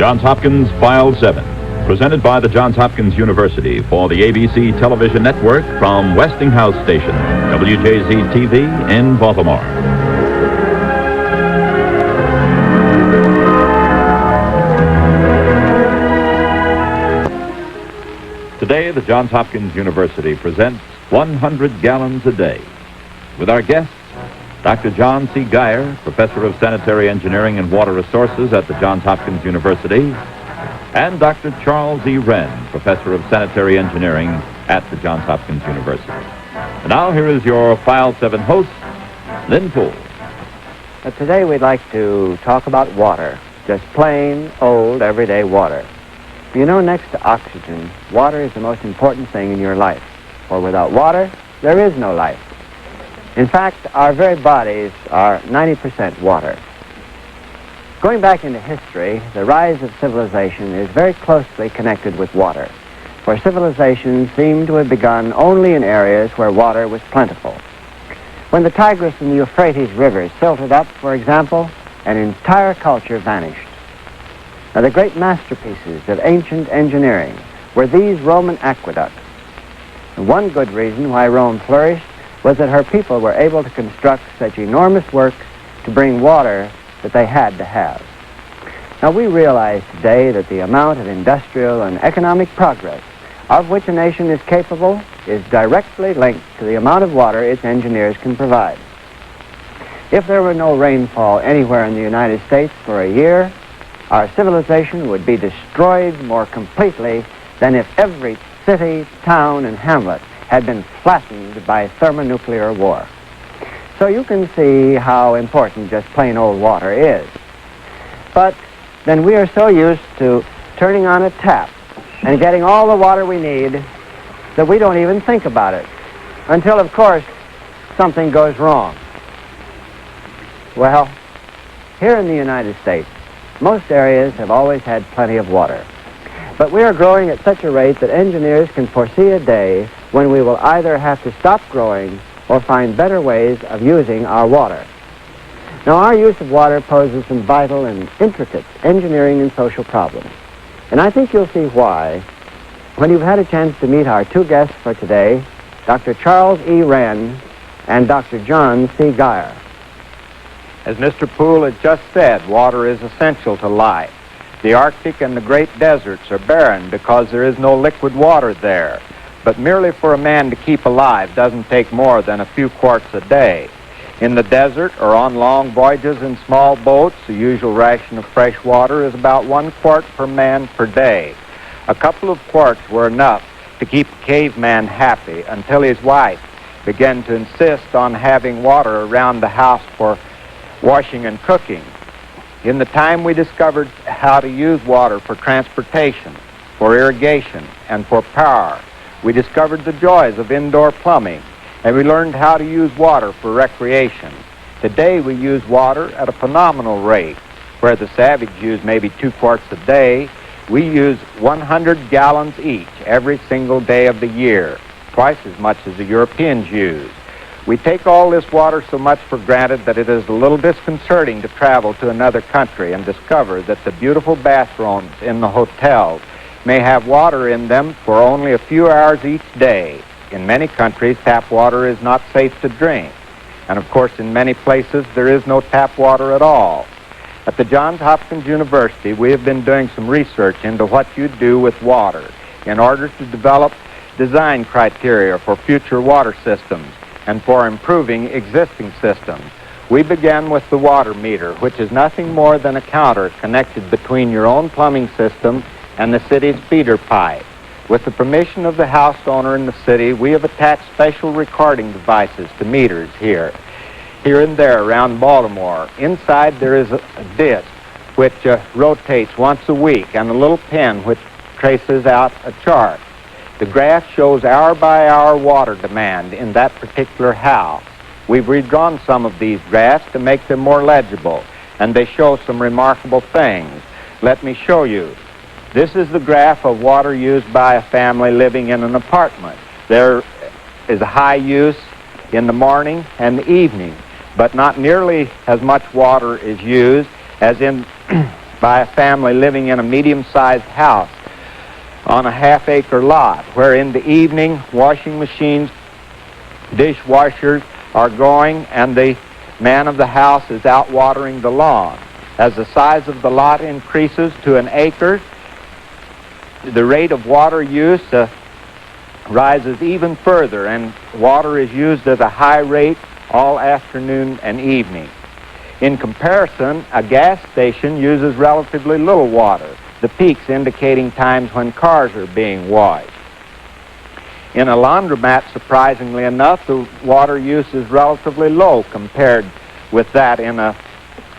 Johns Hopkins File 7, presented by the Johns Hopkins University for the ABC Television Network from Westinghouse Station, WJZ-TV in Baltimore. Today, the Johns Hopkins University presents 100 Gallons a Day. With our guests, Dr. John C. Geyer, Professor of Sanitary Engineering and Water Resources at the Johns Hopkins University, and Dr. Charles E. Wren, Professor of Sanitary Engineering at the Johns Hopkins University. And now here is your File 7 host, Lynn Poole. Today we'd like to talk about water, just plain, old, everyday water. You know, next to oxygen, water is the most important thing in your life. For without water, there is no life. In fact, our very bodies are 90% water. Going back into history, the rise of civilization is very closely connected with water, for civilization seemed to have begun only in areas where water was plentiful. When the Tigris and the Euphrates rivers silted up, for example, an entire culture vanished. Now, the great masterpieces of ancient engineering were these Roman aqueducts. And one good reason why Rome flourished was that her people were able to construct such enormous works to bring water that they had to have. Now, we realize today that the amount of industrial and economic progress of which a nation is capable is directly linked to the amount of water its engineers can provide. If there were no rainfall anywhere in the United States for a year, our civilization would be destroyed more completely than if every city, town, and hamlet had been flattened by thermonuclear war. So you can see how important just plain old water is. But then we are so used to turning on a tap and getting all the water we need that we don't even think about it until, of course, something goes wrong. Well, here in the United States, most areas have always had plenty of water. But we are growing at such a rate that engineers can foresee a day when we will either have to stop growing or find better ways of using our water. Now, our use of water poses some vital and intricate engineering and social problems. And I think you'll see why when you've had a chance to meet our two guests for today, Dr. Charles E. Wren and Dr. John C. Geyer. As Mr. Poole has just said, water is essential to life. The Arctic and the great deserts are barren because there is no liquid water there. But merely for a man to keep alive doesn't take more than a few quarts a day. In the desert or on long voyages in small boats, the usual ration of fresh water is about 1 quart per man per day. A couple of quarts were enough to keep the caveman happy until his wife began to insist on having water around the house for washing and cooking. In the time we discovered how to use water for transportation, for irrigation, and for power, we discovered the joys of indoor plumbing, and we learned how to use water for recreation. Today we use water at a phenomenal rate. Where the savage use maybe 2 quarts a day, we use 100 gallons each every single day of the year, twice as much as the Europeans use. We take all this water so much for granted that it is a little disconcerting to travel to another country and discover that the beautiful bathrooms in the hotels may have water in them for only a few hours each day. In many countries, tap water is not safe to drink. And of course, in many places, there is no tap water at all. At the Johns Hopkins University, we have been doing some research into what you do with water in order to develop design criteria for future water systems and for improving existing systems. We began with the water meter, which is nothing more than a counter connected between your own plumbing system and the city's feeder pipe. With the permission of the house owner in the city, we have attached special recording devices to meters here and there around Baltimore. Inside there is a disc which rotates once a week and a little pen which traces out a chart. The graph shows hour by hour water demand in that particular house. We've redrawn some of these graphs to make them more legible, and they show some remarkable things. Let me show you. This is the graph of water used by a family living in an apartment. There is a high use in the morning and the evening, but not nearly as much water is used as in by a family living in a medium-sized house on a half-acre lot, where in the evening washing machines, dishwashers are going, and the man of the house is out watering the lawn. As the size of the lot increases to an acre, the rate of water use rises even further, and water is used at a high rate all afternoon and evening. In comparison, a gas station uses relatively little water, the peaks indicating times when cars are being washed. In a laundromat, surprisingly enough, the water use is relatively low compared with that in a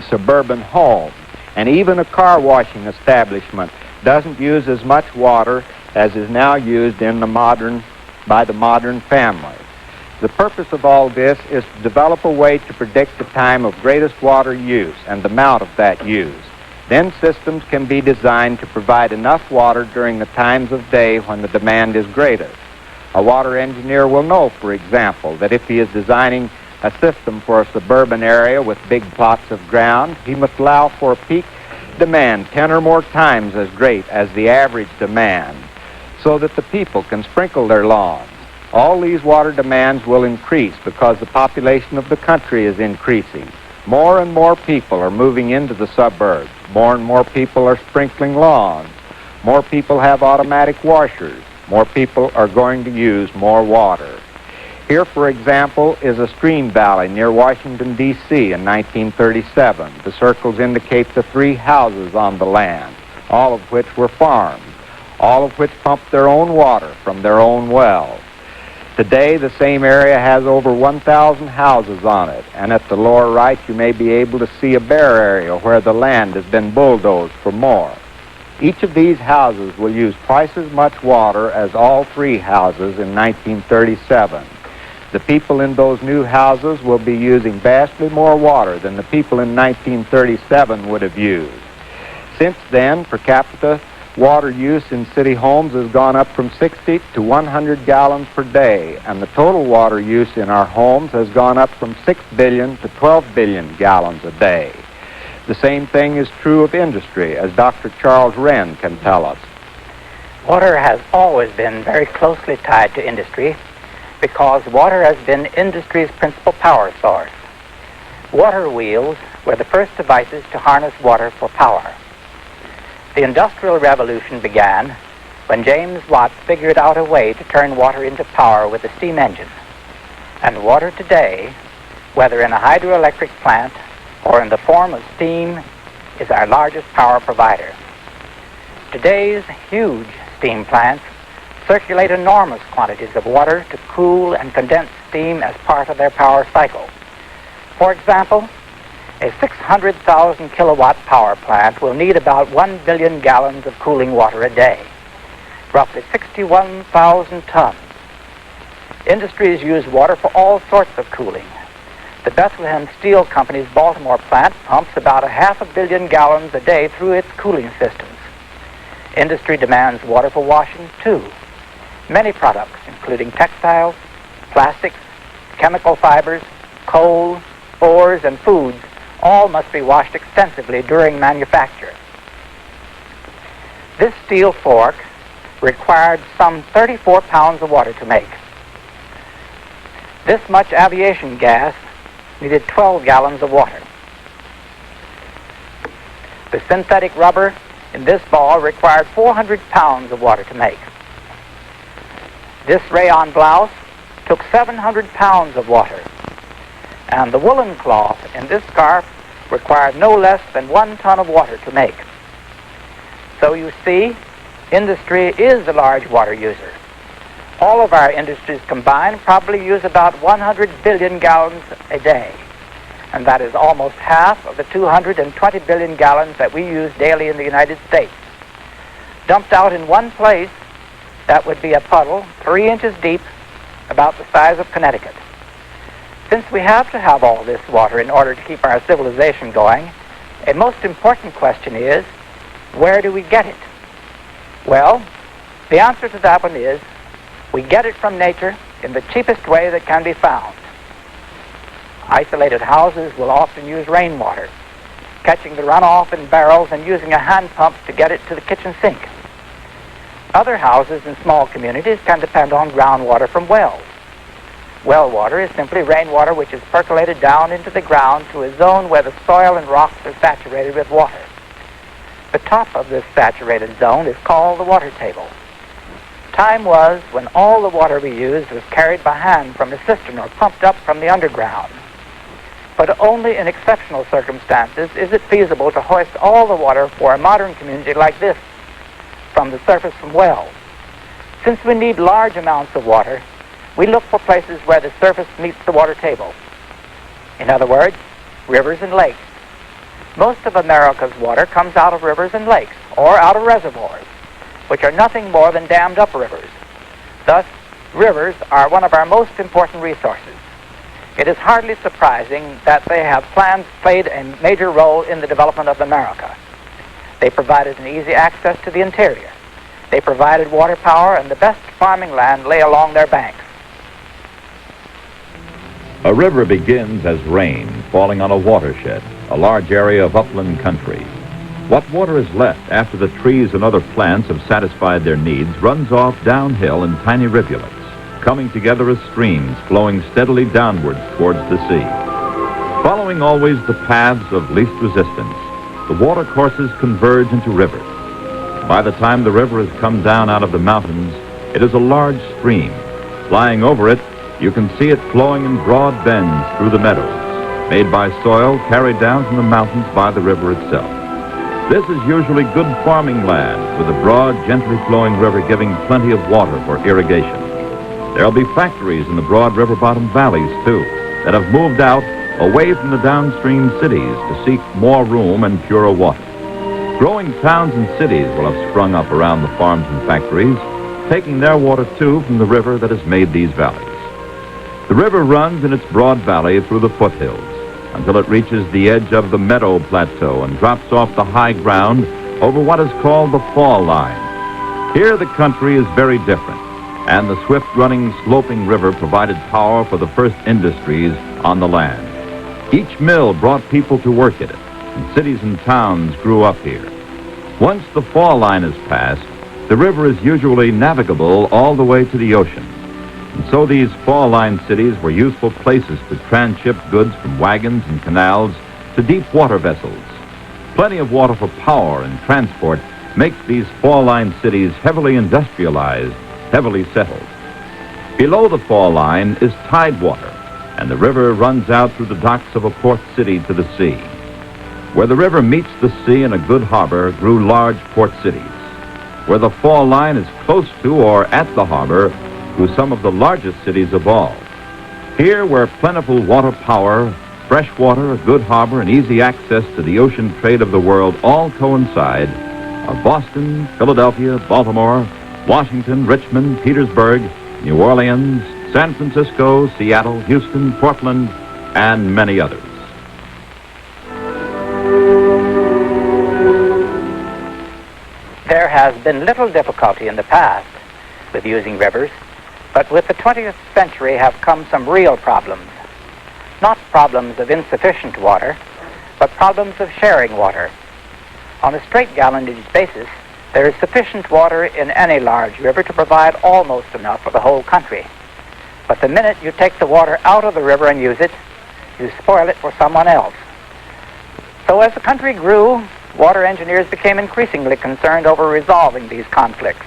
suburban home. And even a car washing establishment doesn't use as much water as is now used by the modern family. The purpose of all this is to develop a way to predict the time of greatest water use and the amount of that use. Then systems can be designed to provide enough water during the times of day when the demand is greatest. A water engineer will know, for example, that if he is designing a system for a suburban area with big plots of ground, he must allow for a peak demand 10 or more times as great as the average demand, so that the people can sprinkle their lawns. All these water demands will increase because the population of the country is increasing. More and more people are moving into the suburbs. More and more people are sprinkling lawns. More people have automatic washers. More people are going to use more water. Here, for example, is a stream valley near Washington, D.C. in 1937. The circles indicate the 3 houses on the land, all of which were farms, all of which pumped their own water from their own wells. Today, the same area has over 1,000 houses on it, and at the lower right, you may be able to see a bare area where the land has been bulldozed for more. Each of these houses will use twice as much water as all 3 houses in 1937. The people in those new houses will be using vastly more water than the people in 1937 would have used. Since then, per capita water use in city homes has gone up from 60 to 100 gallons per day, and the total water use in our homes has gone up from 6 billion to 12 billion gallons a day. The same thing is true of industry, as Dr. Charles Wren can tell us. Water has always been very closely tied to industry because water has been industry's principal power source. Water wheels were the first devices to harness water for power. The Industrial Revolution began when James Watt figured out a way to turn water into power with a steam engine. And water today, whether in a hydroelectric plant or in the form of steam, is our largest power provider. Today's huge steam plants circulate enormous quantities of water to cool and condense steam as part of their power cycle. For example, a 600,000 kilowatt power plant will need about 1 billion gallons of cooling water a day, roughly 61,000 tons. Industries use water for all sorts of cooling. The Bethlehem Steel Company's Baltimore plant pumps about 500 million gallons a day through its cooling systems. Industry demands water for washing, too. Many products, including textiles, plastics, chemical fibers, coal, ores, and foods, all must be washed extensively during manufacture. This steel fork required some 34 pounds of water to make. This much aviation gas needed 12 gallons of water. The synthetic rubber in this ball required 400 pounds of water to make. This rayon blouse took 700 pounds of water. And the woolen cloth in this scarf required no less than 1 ton of water to make. So you see, industry is a large water user. All of our industries combined probably use about 100 billion gallons a day. And that is almost half of the 220 billion gallons that we use daily in the United States. Dumped out in one place, that would be a puddle 3 inches deep, about the size of Connecticut. Since we have to have all this water in order to keep our civilization going, a most important question is, where do we get it? Well, the answer to that one is, we get it from nature in the cheapest way that can be found. Isolated houses will often use rainwater. catching the runoff in barrels and using a hand pump to get it to the kitchen sink. Other houses in small communities can depend on groundwater from wells. Well water is simply rainwater which is percolated down into the ground to a zone where the soil and rocks are saturated with water. The top of this saturated zone is called the water table. Time was when all the water we used was carried by hand from a cistern or pumped up from the underground. But only in exceptional circumstances is it feasible to hoist all the water for a modern community like this from the surface from wells. Since we need large amounts of water, we look for places where the surface meets the water table. In other words, rivers and lakes. Most of America's water comes out of rivers and lakes, or out of reservoirs, which are nothing more than dammed-up rivers. Thus, rivers are one of our most important resources. It is hardly surprising that they have played a major role in the development of America. They provided an easy access to the interior. They provided water power, and the best farming land lay along their banks. A river begins as rain falling on a watershed, a large area of upland country. What water is left after the trees and other plants have satisfied their needs runs off downhill in tiny rivulets, coming together as streams flowing steadily downwards towards the sea. Following always the paths of least resistance, the water courses converge into rivers. By the time the river has come down out of the mountains, it is a large stream. Flying over it, you can see it flowing in broad bends through the meadows, made by soil carried down from the mountains by the river itself. This is usually good farming land, with a broad, gently flowing river giving plenty of water for irrigation. There'll be factories in the broad river-bottom valleys, too, that have moved out away from the downstream cities to seek more room and purer water. Growing towns and cities will have sprung up around the farms and factories, taking their water, too, from the river that has made these valleys. The river runs in its broad valley through the foothills until it reaches the edge of the meadow plateau and drops off the high ground over what is called the fall line. Here the country is very different, and the swift-running, sloping river provided power for the first industries on the land. Each mill brought people to work at it, and cities and towns grew up here. Once the fall line is passed, the river is usually navigable all the way to the ocean. And so these fall line cities were useful places to transship goods from wagons and canals to deep water vessels. Plenty of water for power and transport makes these fall line cities heavily industrialized, heavily settled. Below the fall line is tide water, and the river runs out through the docks of a port city to the sea. Where the river meets the sea in a good harbor grew large port cities. Where the fall line is close to or at the harbor grew some of the largest cities of all. Here, where plentiful water power, fresh water, a good harbor, and easy access to the ocean trade of the world all coincide, are Boston, Philadelphia, Baltimore, Washington, Richmond, Petersburg, New Orleans, San Francisco, Seattle, Houston, Portland, and many others. There has been little difficulty in the past with using rivers, but with the 20th century have come some real problems. Not problems of insufficient water, but problems of sharing water. On a straight gallonage basis, there is sufficient water in any large river to provide almost enough for the whole country. But the minute you take the water out of the river and use it, you spoil it for someone else. So as the country grew, water engineers became increasingly concerned over resolving these conflicts.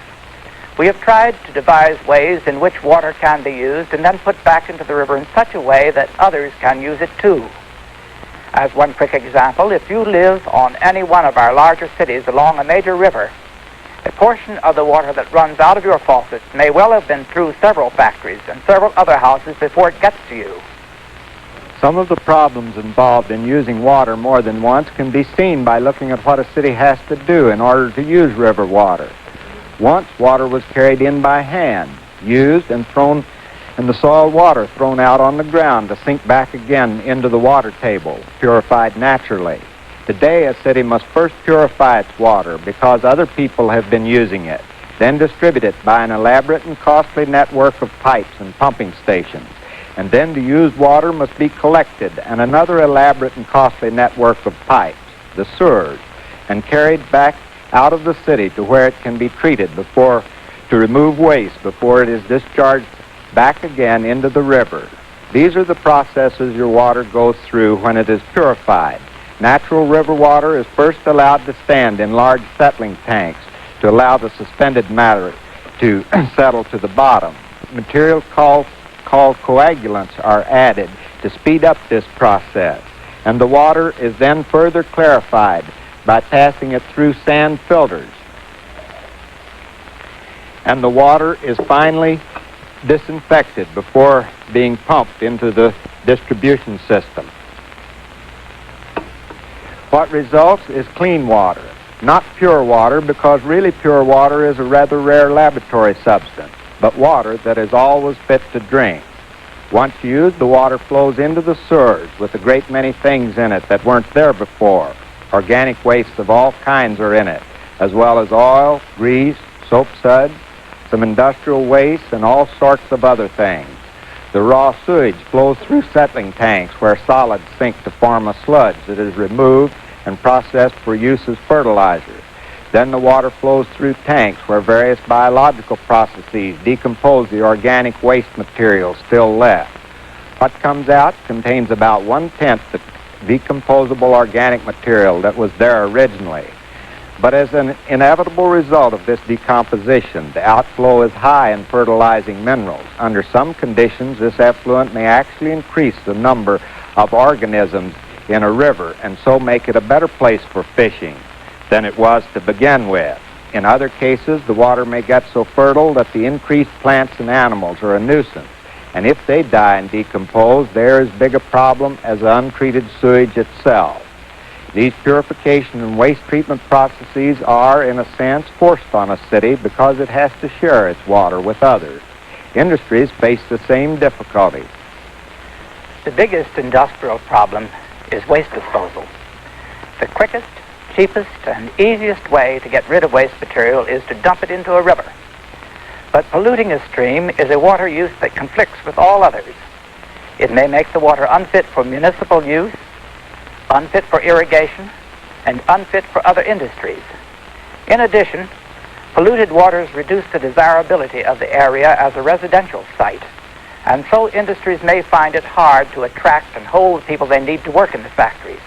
We have tried to devise ways in which water can be used and then put back into the river in such a way that others can use it too. As one quick example, if you live on any one of our larger cities along a major river, a portion of the water that runs out of your faucet may well have been through several factories and several other houses before it gets to you. Some of the problems involved in using water more than once can be seen by looking at what a city has to do in order to use river water. Once, water was carried in by hand, used and thrown, and the soil water thrown out on the ground to sink back again into the water table, purified naturally. Today, a city must first purify its water because other people have been using it, then distribute it by an elaborate and costly network of pipes and pumping stations. And then the used water must be collected, and another elaborate and costly network of pipes. the sewers, and carried back out of the city to where it can be treated to remove waste before it is discharged back again into the river. These are the processes your water goes through when it is purified. Natural river water is first allowed to stand in large settling tanks to allow the suspended matter to settle to the bottom. Materials called coagulants are added to speed up this process, and the water is then further clarified by passing it through sand filters. And the water is finally disinfected before being pumped into the distribution system. What results is clean water, not pure water, because really pure water is a rather rare laboratory substance, but water that is always fit to drink. Once used, the water flows into the sewers with a great many things in it that weren't there before. Organic wastes of all kinds are in it, as well as oil, grease, soap suds, some industrial waste, and all sorts of other things. The raw sewage flows through settling tanks where solids sink to form a sludge that is removed and processed for use as fertilizer. Then the water flows through tanks where various biological processes decompose the organic waste material still left. What comes out contains about 1/10 the decomposable organic material that was there originally. But as an inevitable result of this decomposition, the outflow is high in fertilizing minerals. Under some conditions, this effluent may actually increase the number of organisms in a river and so make it a better place for fishing than it was to begin with. In other cases, the water may get so fertile that the increased plants and animals are a nuisance. And if they die and decompose, they're as big a problem as the untreated sewage itself. These purification and waste treatment processes are, in a sense, forced on a city because it has to share its water with others. Industries face the same difficulties. The biggest industrial problem is waste disposal. The quickest, cheapest, and easiest way to get rid of waste material is to dump it into a river. But polluting a stream is a water use that conflicts with all others. It may make the water unfit for municipal use, unfit for irrigation, and unfit for other industries. In addition, polluted waters reduce the desirability of the area as a residential site, and so industries may find it hard to attract and hold the people they need to work in the factories.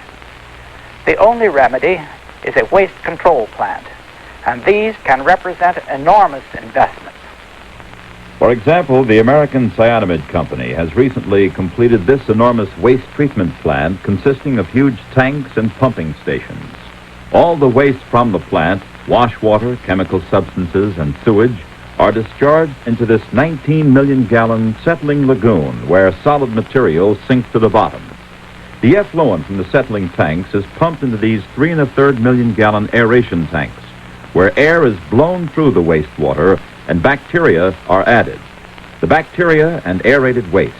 The only remedy is a waste control plant, and these can represent enormous investments. For example, the American Cyanamid Company has recently completed this enormous waste treatment plant consisting of huge tanks and pumping stations. All the waste from the plant, wash water, chemical substances, and sewage, are discharged into this 19 million gallon settling lagoon where solid materials sink to the bottom. The effluent from the settling tanks is pumped into these 3 1/3 million gallon aeration tanks, where air is blown through the wastewater and bacteria are added. The bacteria and aerated wastes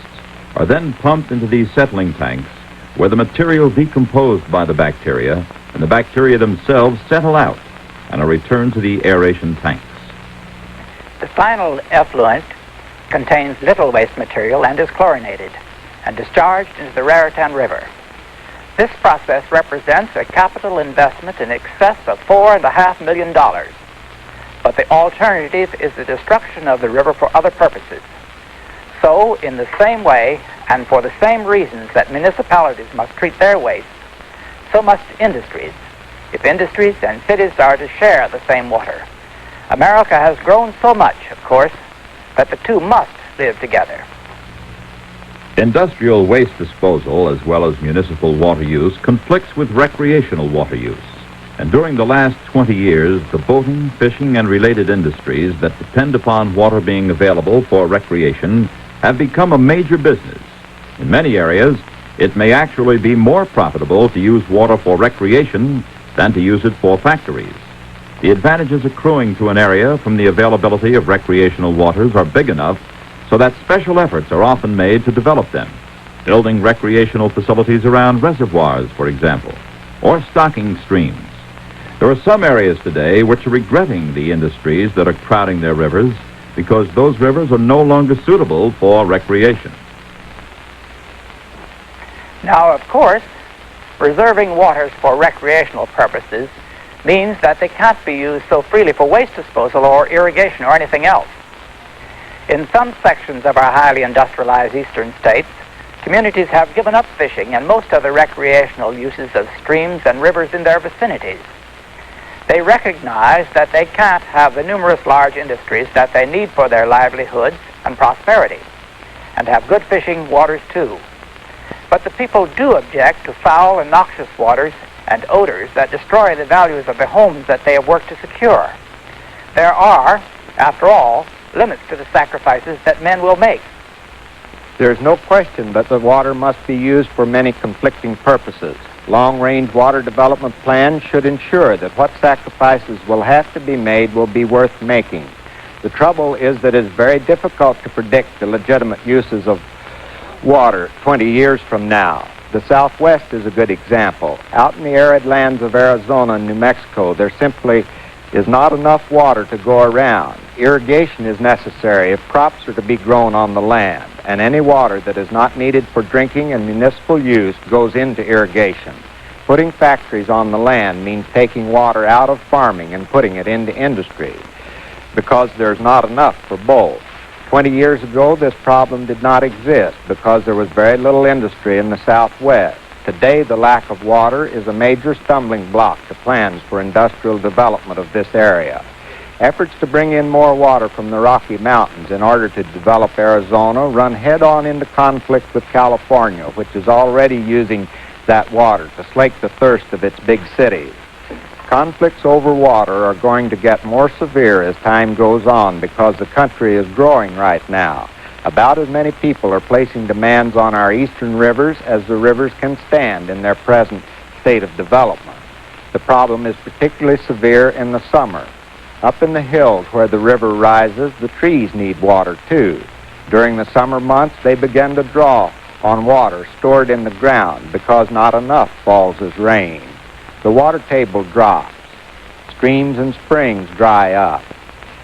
are then pumped into these settling tanks, where the material decomposed by the bacteria and the bacteria themselves settle out and are returned to the aeration tanks. The final effluent contains little waste material and is chlorinated and discharged into the Raritan River. This process represents a capital investment in excess of $4.5 million. But the alternative is the destruction of the river for other purposes. So, in the same way, and for the same reasons that municipalities must treat their waste, so must industries, if industries and cities are to share the same water. America has grown so much, of course, that the two must live together. Industrial waste disposal, as well as municipal water use, conflicts with recreational water use. And during the last 20 years, the boating, fishing, and related industries that depend upon water being available for recreation have become a major business. In many areas, it may actually be more profitable to use water for recreation than to use it for factories. The advantages accruing to an area from the availability of recreational waters are big enough so that special efforts are often made to develop them, building recreational facilities around reservoirs, for example, or stocking streams. There are some areas today which are regretting the industries that are crowding their rivers because those rivers are no longer suitable for recreation. Now, of course, Reserving waters for recreational purposes means that they can't be used so freely for waste disposal or irrigation or anything else. In some sections of our highly industrialized eastern states, communities have given up fishing and most other recreational uses of streams and rivers in their vicinities. They recognize that they can't have the numerous large industries that they need for their livelihoods and prosperity, and have good fishing waters too. But the people do object to foul and noxious waters and odors that destroy the values of the homes that they have worked to secure. There are, after all, limits to the sacrifices that men will make. There's no question that the water must be used for many conflicting purposes. Long-range water development plans should ensure that what sacrifices will have to be made will be worth making. The trouble is that it's very difficult to predict the legitimate uses of water 20 years from now. The Southwest is a good example. Out in the arid lands of Arizona and New Mexico, there simply is not enough water to go around. Irrigation is necessary if crops are to be grown on the land, and any water that is not needed for drinking and municipal use goes into irrigation. Putting factories on the land means taking water out of farming and putting it into industry, because there's not enough for both. 20 years ago, this problem did not exist because there was very little industry in the Southwest. Today, the lack of water is a major stumbling block to plans for industrial development of this area. Efforts to bring in more water from the Rocky Mountains in order to develop Arizona run head-on into conflict with California, which is already using that water to slake the thirst of its big cities. Conflicts over water are going to get more severe as time goes on because the country is growing right now. About as many people are placing demands on our eastern rivers as the rivers can stand in their present state of development. The problem is particularly severe in the summer. Up in the hills where the river rises, the trees need water too. During the summer months, they begin to draw on water stored in the ground because not enough falls as rain. The water table drops. Streams and springs dry up.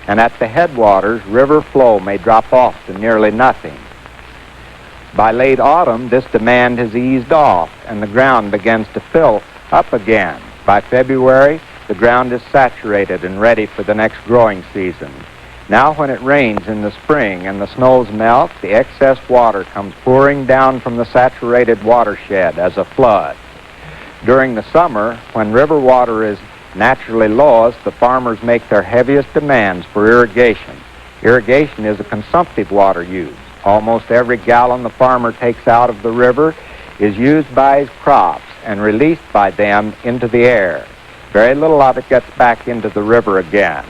And at the headwaters, river flow may drop off to nearly nothing. By late autumn, this demand has eased off, and the ground begins to fill up again. By February, the ground is saturated and ready for the next growing season. Now, when it rains in the spring and the snows melt, the excess water comes pouring down from the saturated watershed as a flood. During the summer, when river water is naturally lowest, the farmers make their heaviest demands for irrigation. Irrigation is a consumptive water use. Almost every gallon the farmer takes out of the river is used by his crops and released by them into the air. Very little of it gets back into the river again.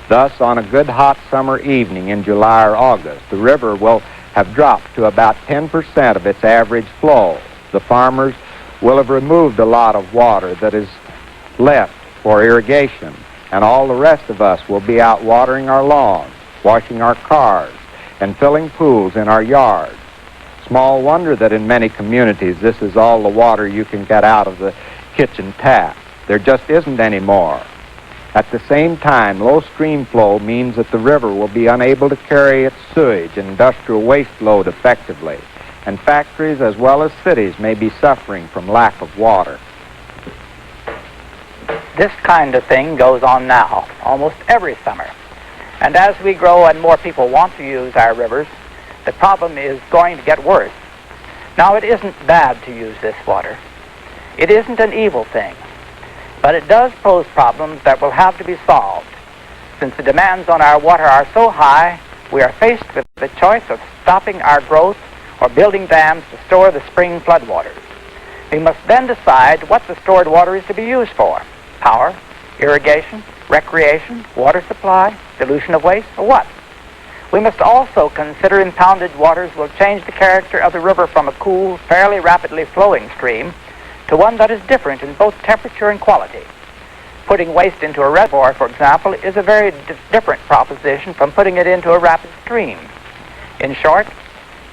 Thus, on a good hot summer evening in July or August, the river will have dropped to about 10% of its average flow. The farmers will have removed a lot of water that is left for irrigation, and all the rest of us will be out watering our lawns, washing our cars, and filling pools in our yards. Small wonder that in many communities this is all the water you can get out of the kitchen tap. There just isn't any more. At the same time, low stream flow means that the river will be unable to carry its sewage and industrial waste load effectively, and factories as well as cities may be suffering from lack of water. This kind of thing goes on now, almost every summer. And as we grow and more people want to use our rivers, the problem is going to get worse. Now, it isn't bad to use this water. It isn't an evil thing. But it does pose problems that will have to be solved. Since the demands on our water are so high, we are faced with the choice of stopping our growth or building dams to store the spring floodwaters. We must then decide what the stored water is to be used for. Power, irrigation, recreation, water supply, dilution of waste, or what? We must also consider impounded waters will change the character of the river from a cool, fairly rapidly flowing stream to one that is different in both temperature and quality. Putting waste into a reservoir, for example, is a very different proposition from putting it into a rapid stream. In short,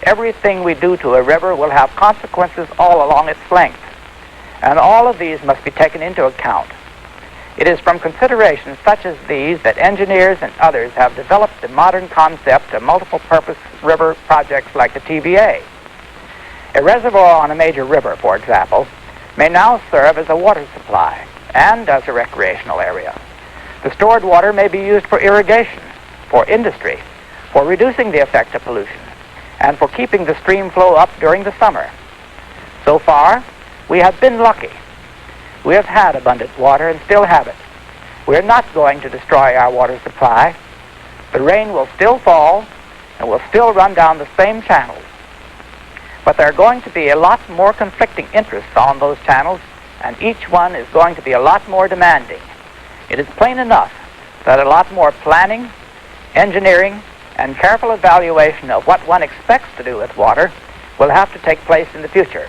everything we do to a river will have consequences all along its length, and all of these must be taken into account. It is from considerations such as these that engineers and others have developed the modern concept of multiple-purpose river projects like the TVA. A reservoir on a major river, for example, may now serve as a water supply and as a recreational area. The stored water may be used for irrigation, for industry, for reducing the effect of pollution, and for keeping the stream flow up during the summer. So far, we have been lucky. We have had abundant water and still have it. We are not going to destroy our water supply. The rain will still fall and will still run down the same channels. But there are going to be a lot more conflicting interests on those channels, and each one is going to be a lot more demanding. It is plain enough that a lot more planning, engineering, and careful evaluation of what one expects to do with water will have to take place in the future.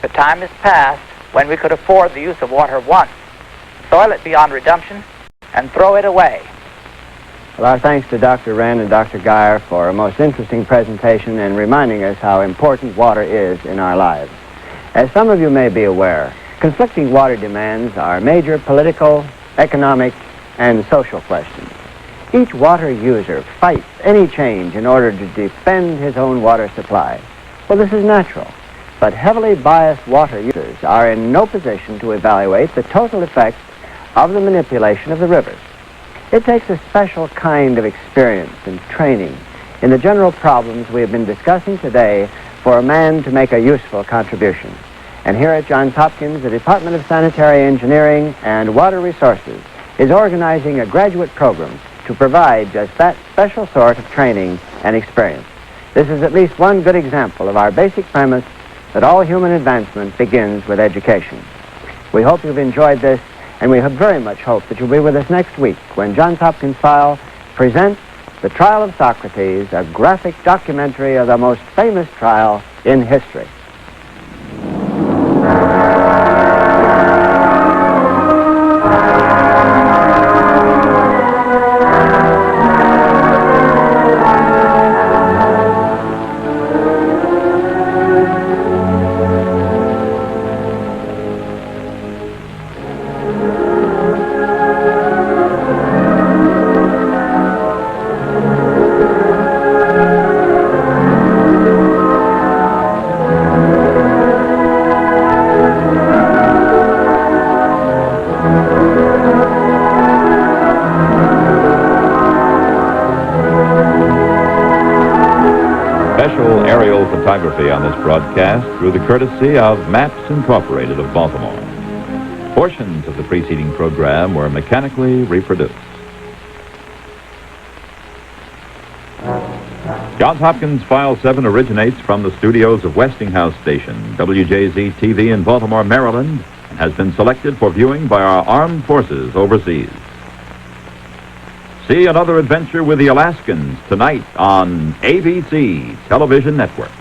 The time is past when we could afford the use of water once, soil it beyond redemption, and throw it away. Well, our thanks to Dr. Wren and Dr. Geyer for a most interesting presentation and reminding us how important water is in our lives. As some of you may be aware, conflicting water demands are major political, economic, and social questions. Each water user fights any change in order to defend his own water supply. Well, this is natural, but heavily biased water users are in no position to evaluate the total effects of the manipulation of the rivers. It takes a special kind of experience and training in the general problems we have been discussing today for a man to make a useful contribution. And here at Johns Hopkins, the Department of Sanitary Engineering and Water Resources is organizing a graduate program to provide just that special sort of training and experience. This is at least one good example of our basic premise that all human advancement begins with education. We hope you've enjoyed this, and we very much hope that you'll be with us next week when Johns Hopkins File presents The Trial of Socrates, a graphic documentary of the most famous trial in history. Special aerial photography on this broadcast through the courtesy of Maps Incorporated of Baltimore. Portions of the preceding program were mechanically reproduced. Johns Hopkins File 7 originates from the studios of Westinghouse Station, WJZ-TV in Baltimore, Maryland, and has been selected for viewing by our armed forces overseas. See another adventure with the Alaskans tonight on ABC Television Network.